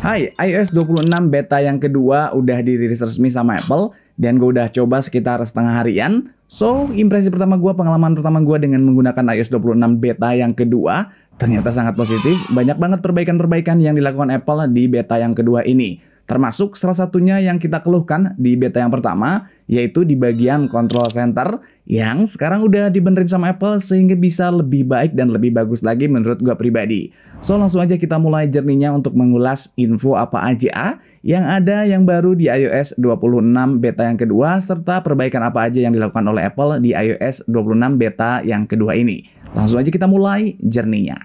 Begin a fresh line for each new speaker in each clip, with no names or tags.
Hai, iOS 26 beta yang kedua udah dirilis resmi sama Apple dan gue udah coba sekitar setengah harian. So, impresi pertama gue, pengalaman pertama gue dengan menggunakan iOS 26 beta yang kedua ternyata sangat positif. Banyak banget perbaikan-perbaikan yang dilakukan Apple di beta yang kedua ini. Termasuk salah satunya yang kita keluhkan di beta yang pertama, yaitu di bagian control center yang sekarang udah dibenerin sama Apple sehingga bisa lebih baik dan lebih bagus lagi menurut gua pribadi. So langsung aja kita mulai journey-nya untuk mengulas info apa aja yang ada yang baru di iOS 26 beta yang kedua serta perbaikan apa aja yang dilakukan oleh Apple di iOS 26 beta yang kedua ini. Langsung aja kita mulai journey-nya.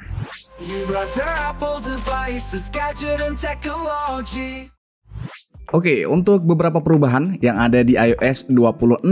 Oke, untuk beberapa perubahan yang ada di iOS 26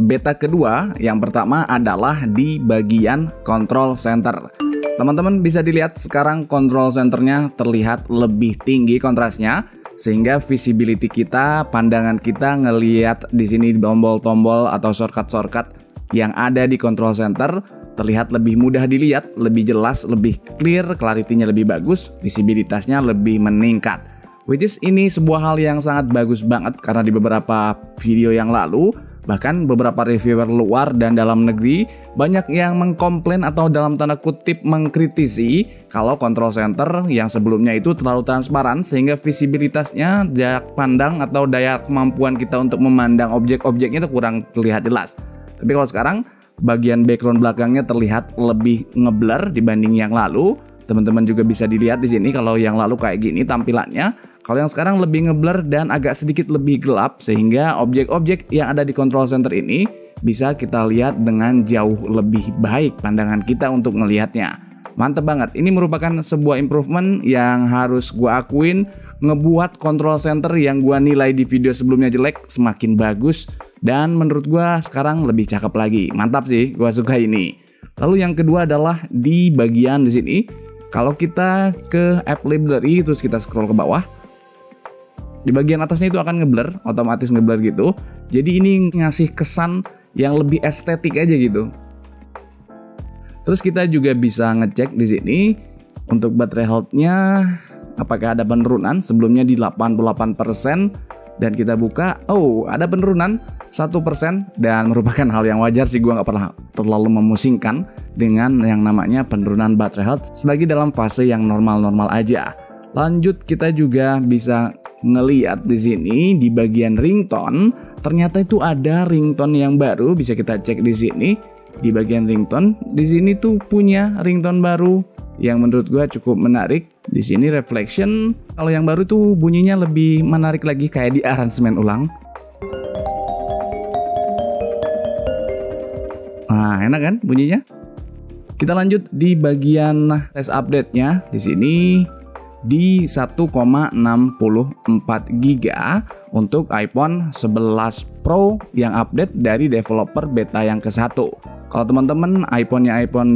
beta kedua, yang pertama adalah di bagian control center. Teman-teman bisa dilihat sekarang control centernya terlihat lebih tinggi kontrasnya, sehingga visibility kita, pandangan kita ngelihat di sini tombol-tombol atau shortcut-shortcut yang ada di control center terlihat lebih mudah dilihat, lebih jelas, lebih clear, clarity-nya lebih bagus, visibilitasnya lebih meningkat. Which is ini sebuah hal yang sangat bagus banget karena di beberapa video yang lalu bahkan beberapa reviewer luar dan dalam negeri banyak yang mengkomplain atau dalam tanda kutip mengkritisi kalau control center yang sebelumnya itu terlalu transparan sehingga visibilitasnya, daya pandang atau daya kemampuan kita untuk memandang objek-objeknya itu kurang terlihat jelas. Tapi kalau sekarang bagian background belakangnya terlihat lebih ngeblur dibanding yang lalu. Teman-teman juga bisa dilihat di sini kalau yang lalu kayak gini tampilannya. Kalau yang sekarang lebih ngeblur dan agak sedikit lebih gelap sehingga objek-objek yang ada di control center ini bisa kita lihat dengan jauh lebih baik pandangan kita untuk melihatnya. Mantep banget. Ini merupakan sebuah improvement yang harus gua akuin ngebuat control center yang gua nilai di video sebelumnya jelek semakin bagus dan menurut gua sekarang lebih cakep lagi. Mantap sih, gua suka ini. Lalu yang kedua adalah di bagian di sini. Kalau kita ke app library terus kita scroll ke bawah, di bagian atasnya itu akan ngeblur, otomatis ngeblur gitu. Jadi ini ngasih kesan yang lebih estetik aja gitu. Terus kita juga bisa ngecek di sini untuk baterai health-nya apakah ada penurunan. Sebelumnya di 88% dan kita buka, oh ada penurunan 1% dan merupakan hal yang wajar sih, gue nggak pernah terlalu memusingkan dengan yang namanya penurunan baterai health selagi dalam fase yang normal-normal aja. Lanjut kita juga bisa ngeliat di sini di bagian ringtone, ternyata itu ada ringtone yang baru, bisa kita cek di sini di bagian ringtone. Di sini tuh punya ringtone baru yang menurut gue cukup menarik. Di sini reflection, kalau yang baru tuh bunyinya lebih menarik lagi kayak di aransemen ulang. Nah, enak kan bunyinya? Kita lanjut di bagian test update-nya. Di sini di 1,64 GB untuk iPhone 11 Pro yang update dari developer beta yang ke-1. Kalau teman-teman iPhone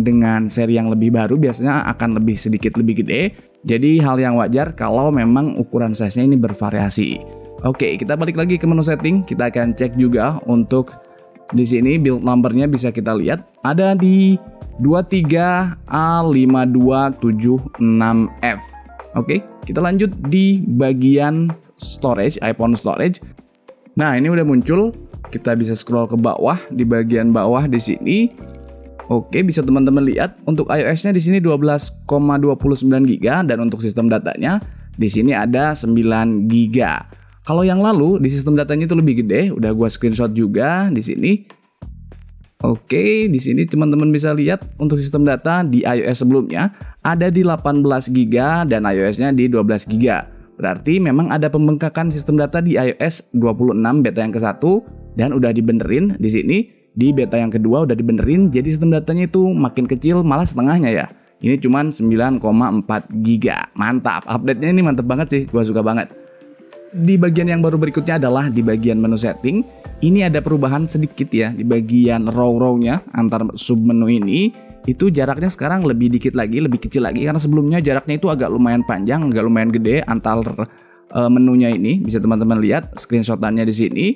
dengan seri yang lebih baru biasanya akan lebih sedikit lebih gede. Jadi hal yang wajar kalau memang ukuran size-nya ini bervariasi. Oke, kita balik lagi ke menu setting. Kita akan cek juga untuk di sini build number-nya bisa kita lihat ada di 23A5276F. Oke, kita lanjut di bagian storage, iPhone storage. Nah, ini udah muncul. Kita bisa scroll ke bawah di bagian bawah di sini. Oke, bisa teman-teman lihat untuk iOS-nya di sini 12,29 GB dan untuk sistem datanya di sini ada 9 GB. Kalau yang lalu di sistem datanya itu lebih gede, udah gua screenshot juga di sini. Oke, di sini teman-teman bisa lihat untuk sistem data di iOS sebelumnya ada di 18 GB dan iOS-nya di 12 GB. Berarti memang ada pembengkakan sistem data di iOS 26 beta yang ke-1 dan udah dibenerin di sini. Di beta yang kedua udah dibenerin, jadi sistem datanya itu makin kecil, malah setengahnya ya. Ini cuman 9,4 GB. Mantap, update-nya ini mantap banget sih, gua suka banget. Di bagian yang baru berikutnya adalah di bagian menu setting. Ini ada perubahan sedikit ya di bagian row-row-nya antar sub menu ini. Itu jaraknya sekarang lebih dikit lagi, lebih kecil lagi karena sebelumnya jaraknya itu agak lumayan panjang, agak lumayan gede antar menunya ini. Bisa teman-teman lihat screenshotannya di sini.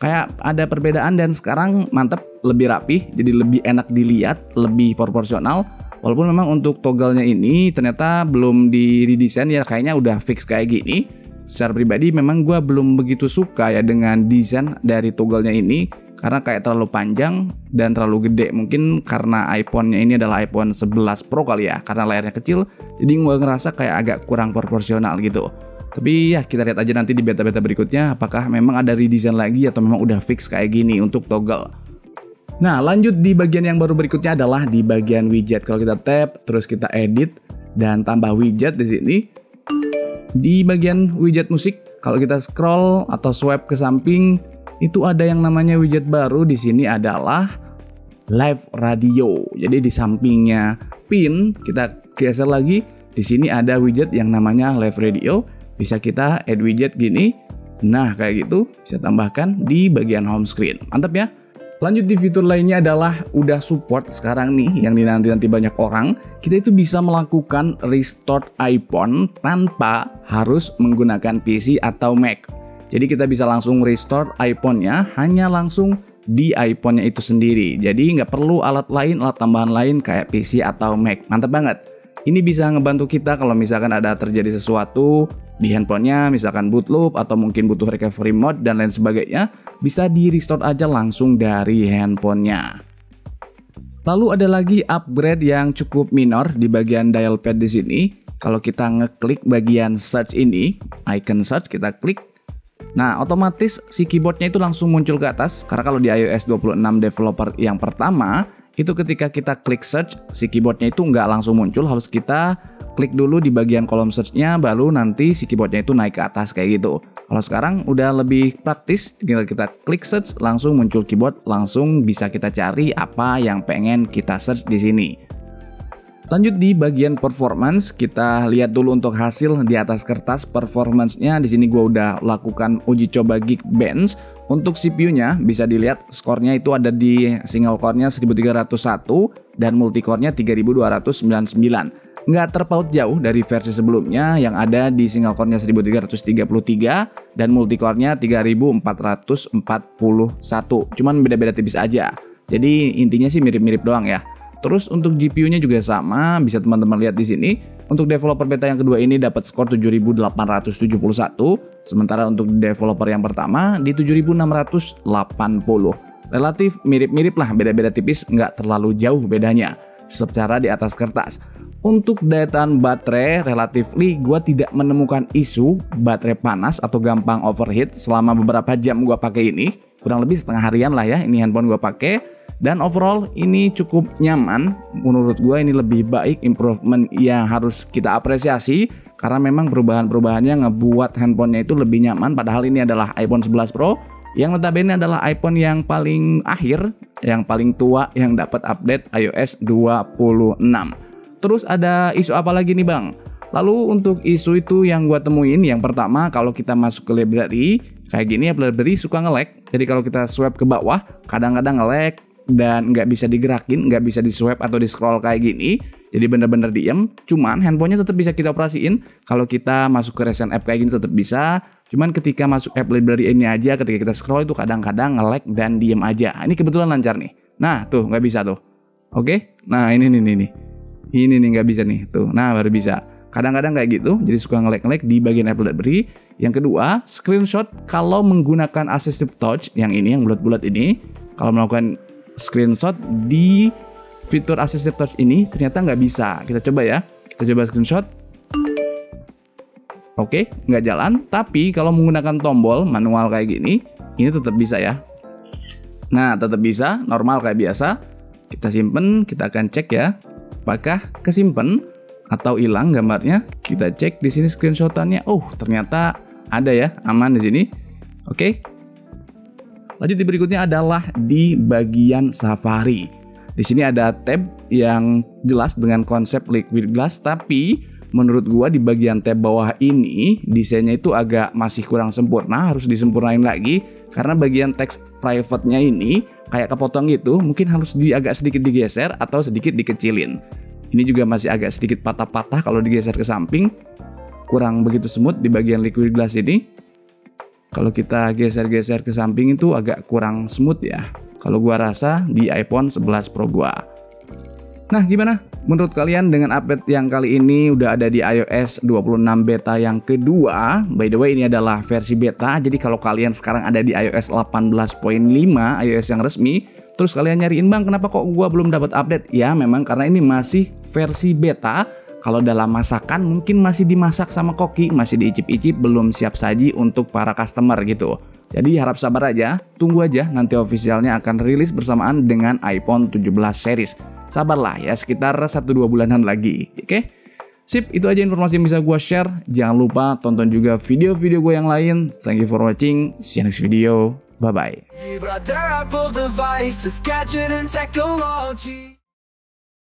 Kayak ada perbedaan dan sekarang mantep, lebih rapih, jadi lebih enak dilihat, lebih proporsional. Walaupun memang untuk toggle-nya ini ternyata belum di redesign ya, kayaknya udah fix kayak gini. Secara pribadi memang gue belum begitu suka ya dengan desain dari toggle-nya ini, karena kayak terlalu panjang dan terlalu gede. Mungkin karena iPhone-nya ini adalah iPhone 11 Pro kali ya, karena layarnya kecil, jadi gue ngerasa kayak agak kurang proporsional gitu. Tapi ya kita lihat aja nanti di beta-beta berikutnya apakah memang ada redesign lagi atau memang udah fix kayak gini untuk toggle. Nah, lanjut di bagian yang baru berikutnya adalah di bagian widget. Kalau kita tap, terus kita edit dan tambah widget di sini. Di bagian widget musik, kalau kita scroll atau swipe ke samping, itu ada yang namanya widget baru. Di sini adalah live radio. Jadi di sampingnya pin, kita geser lagi. Di sini ada widget yang namanya live radio. Bisa kita add widget gini. Nah, kayak gitu bisa tambahkan di bagian home screen. Mantap ya. Lanjut di fitur lainnya adalah udah support sekarang nih yang dinanti-nanti banyak orang. Kita itu bisa melakukan restore iPhone tanpa harus menggunakan PC atau Mac. Jadi kita bisa langsung restore iPhone-nya hanya langsung di iPhone-nya itu sendiri. Jadi nggak perlu alat lain, alat tambahan lain kayak PC atau Mac. Mantap banget. Ini bisa ngebantu kita kalau misalkan ada terjadi sesuatu di handphonenya, misalkan boot loop atau mungkin butuh recovery mode dan lain sebagainya, bisa di restore aja langsung dari handphonenya. Lalu ada lagi upgrade yang cukup minor di bagian dial pad di sini. Kalau kita ngeklik bagian search ini, icon search kita klik. Nah, otomatis si keyboardnya itu langsung muncul ke atas. Karena kalau di iOS 26 developer yang pertama, itu ketika kita klik search, si keyboardnya itu nggak langsung muncul, harus kita klik dulu di bagian kolom search-nya, baru nanti si keyboardnya itu naik ke atas kayak gitu. Kalau sekarang udah lebih praktis, tinggal kita klik search, langsung muncul keyboard, langsung bisa kita cari apa yang pengen kita search di sini. Lanjut di bagian performance, kita lihat dulu untuk hasil di atas kertas performance-nya. Di sini gue udah lakukan uji coba Geekbench. Untuk CPU-nya bisa dilihat skornya itu ada di single core-nya 1301 dan multi-core-nya 3299. Nggak terpaut jauh dari versi sebelumnya yang ada di single core-nya 1333 dan multi-core-nya 3441. Cuman beda-beda tipis aja. Jadi intinya sih mirip-mirip doang ya. Terus untuk GPU-nya juga sama, bisa teman-teman lihat di sini. Untuk developer beta yang kedua ini dapat skor 7871, sementara untuk developer yang pertama di 7680. Relatif mirip-mirip lah, beda-beda tipis, nggak terlalu jauh bedanya secara di atas kertas. Untuk daya tahan baterai, relatifly gue tidak menemukan isu baterai panas atau gampang overheat selama beberapa jam gue pakai ini. Kurang lebih setengah harian lah ya ini handphone gue pakai. Dan overall ini cukup nyaman. Menurut gue ini lebih baik, improvement yang harus kita apresiasi. Karena memang perubahan-perubahannya ngebuat handphonenya itu lebih nyaman. Padahal ini adalah iPhone 11 Pro yang notabene adalah iPhone yang paling akhir, yang paling tua yang dapat update iOS 26. Terus ada isu apa lagi nih bang? Lalu untuk isu itu yang gue temuin, yang pertama kalau kita masuk ke library kayak gini ya, library suka nge-lag. Jadi kalau kita swipe ke bawah kadang-kadang nge-lag dan nggak bisa digerakin, nggak bisa di swipe atau di scroll kayak gini. Jadi bener-bener diem. Cuman handphonenya tetap bisa kita operasiin. Kalau kita masuk ke recent app kayak gini tetap bisa. Cuman ketika masuk app library ini aja, ketika kita scroll itu kadang-kadang nge-lag dan diem aja. Ini kebetulan lancar nih. Nah tuh nggak bisa tuh. Oke. Nah ini nih. Ini nih nggak bisa nih. Tuh. Nah baru bisa. Kadang-kadang kayak gitu. Jadi suka nge-lag di bagian app library. Yang kedua, screenshot kalau menggunakan assistive touch yang ini, yang bulat-bulat ini, kalau melakukan screenshot di fitur assistive touch ini ternyata nggak bisa. Kita coba ya, kita coba screenshot. Oke, nggak jalan. Tapi kalau menggunakan tombol manual kayak gini, ini tetap bisa ya. Nah, tetap bisa, normal kayak biasa. Kita simpen, kita akan cek ya, apakah kesimpen atau hilang gambarnya. Kita cek di sini screenshotannya. Oh, ternyata ada ya, aman di sini. Oke. Lanjut di berikutnya adalah di bagian Safari. Di sini ada tab yang jelas dengan konsep liquid glass, tapi menurut gua di bagian tab bawah ini desainnya itu agak masih kurang sempurna, harus disempurnain lagi karena bagian teks private-nya ini kayak kepotong gitu, mungkin harus agak sedikit digeser atau sedikit dikecilin. Ini juga masih agak sedikit patah-patah kalau digeser ke samping, kurang begitu smooth di bagian liquid glass ini. Kalau kita geser-geser ke samping itu agak kurang smooth ya. Kalau gua rasa di iPhone 11 Pro gua. Nah, gimana? Menurut kalian dengan update yang kali ini udah ada di iOS 26 beta yang kedua. By the way, ini adalah versi beta. Jadi kalau kalian sekarang ada di iOS 18.5, iOS yang resmi, terus kalian nyariin, "Bang, kenapa kok gua belum dapat update?" Ya, memang karena ini masih versi beta. Kalau dalam masakan mungkin masih dimasak sama koki, masih diicip-icip, belum siap saji untuk para customer gitu. Jadi harap sabar aja, tunggu aja nanti officialnya akan rilis bersamaan dengan iPhone 17 series. Sabarlah ya, sekitar 1-2 bulanan lagi, oke? Sip, itu aja informasi yang bisa gue share. Jangan lupa tonton juga video-video gue yang lain. Thank you for watching, see you next video, bye-bye.